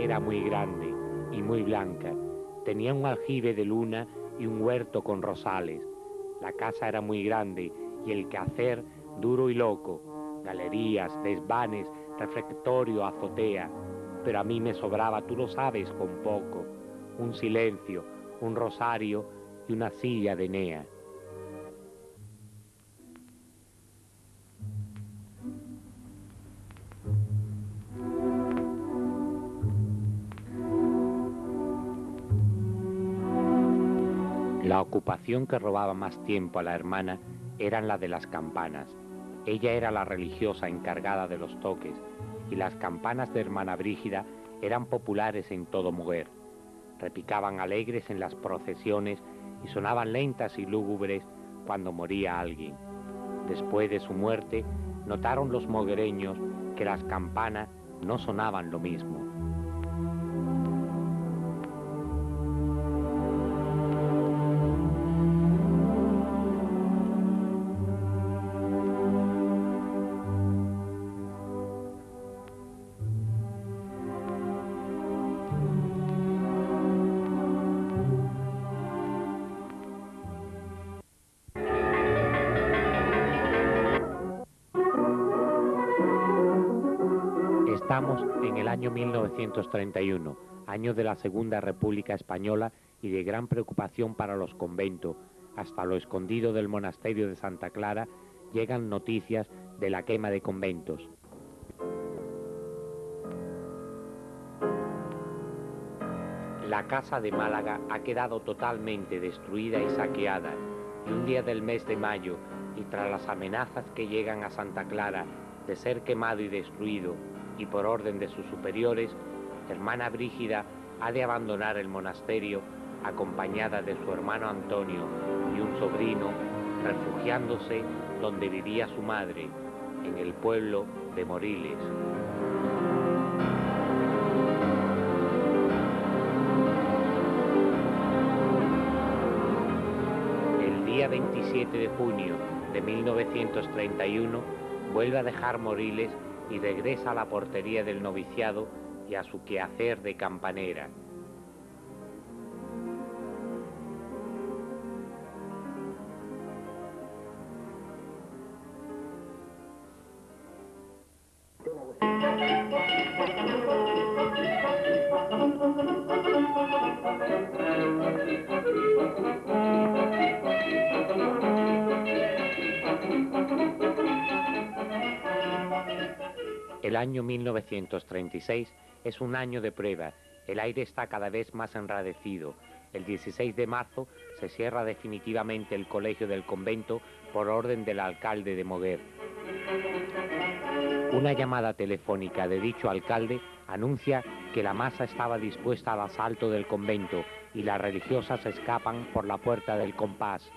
era muy grande y muy blanca. Tenía un aljibe de luna y un huerto con rosales. La casa era muy grande y el quehacer duro y loco. Galerías, desvanes, refectorio, azotea. Pero a mí me sobraba, tú lo sabes, con poco. Un silencio, un rosario y una silla de Enea. La ocupación que robaba más tiempo a la hermana eran la de las campanas. Ella era la religiosa encargada de los toques, y las campanas de hermana Brígida eran populares en todo Moguer. Repicaban alegres en las procesiones y sonaban lentas y lúgubres cuando moría alguien. Después de su muerte, notaron los moguereños que las campanas no sonaban lo mismo. Estamos en el año 1931, año de la Segunda República Española y de gran preocupación para los conventos. Hasta lo escondido del monasterio de Santa Clara llegan noticias de la quema de conventos. La casa de Málaga ha quedado totalmente destruida y saqueada, y un día del mes de mayo, y tras las amenazas que llegan a Santa Clara de ser quemado y destruido, y por orden de sus superiores, hermana Brígida ha de abandonar el monasterio acompañada de su hermano Antonio y un sobrino, refugiándose donde vivía su madre, en el pueblo de Moriles. El día 27 de junio de 1931 vuelve a dejar Moriles y regresa a la portería del noviciado y a su quehacer de campanera. El año 1936 es un año de prueba. El aire está cada vez más enrarecido. El 16 de marzo se cierra definitivamente el colegio del convento por orden del alcalde de Moguer. Una llamada telefónica de dicho alcalde anuncia que la masa estaba dispuesta al asalto del convento y las religiosas escapan por la puerta del compás.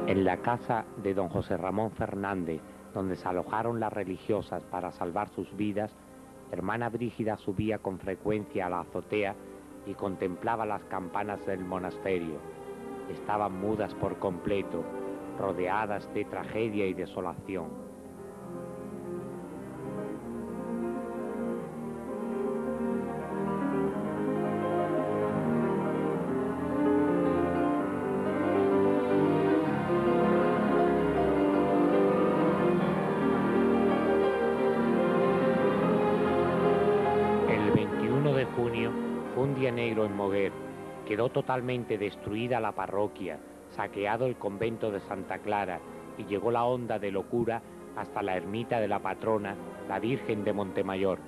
En la casa de don José Ramón Fernández, donde se alojaron las religiosas para salvar sus vidas, hermana Brígida subía con frecuencia a la azotea y contemplaba las campanas del monasterio. Estaban mudas por completo, rodeadas de tragedia y desolación. junio fue un día negro en Moguer. Quedó totalmente destruida la parroquia, saqueado el convento de Santa Clara y llegó la onda de locura hasta la ermita de la patrona, la Virgen de Montemayor.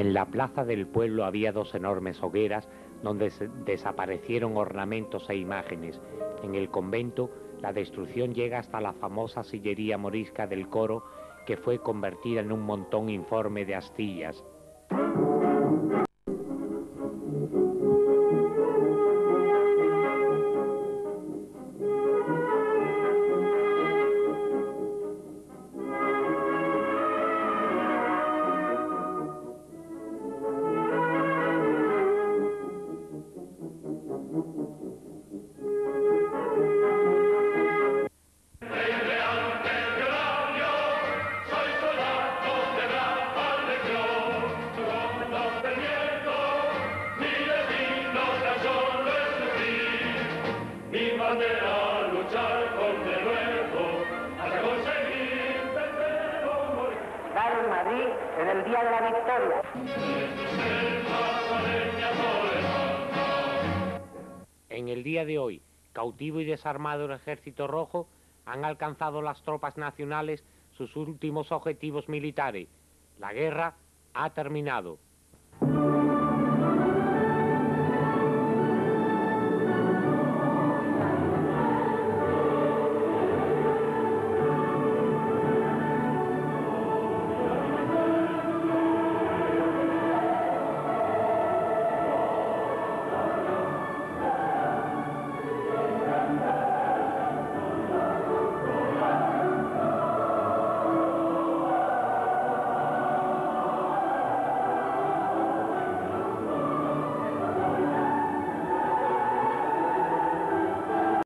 En la plaza del pueblo había dos enormes hogueras donde desaparecieron ornamentos e imágenes. En el convento, la destrucción llega hasta la famosa sillería morisca del coro, que fue convertida en un montón informe de astillas. En Madrid, en el día de la victoria. En el día de hoy, cautivo y desarmado el Ejército Rojo, han alcanzado las tropas nacionales sus últimos objetivos militares. La guerra ha terminado.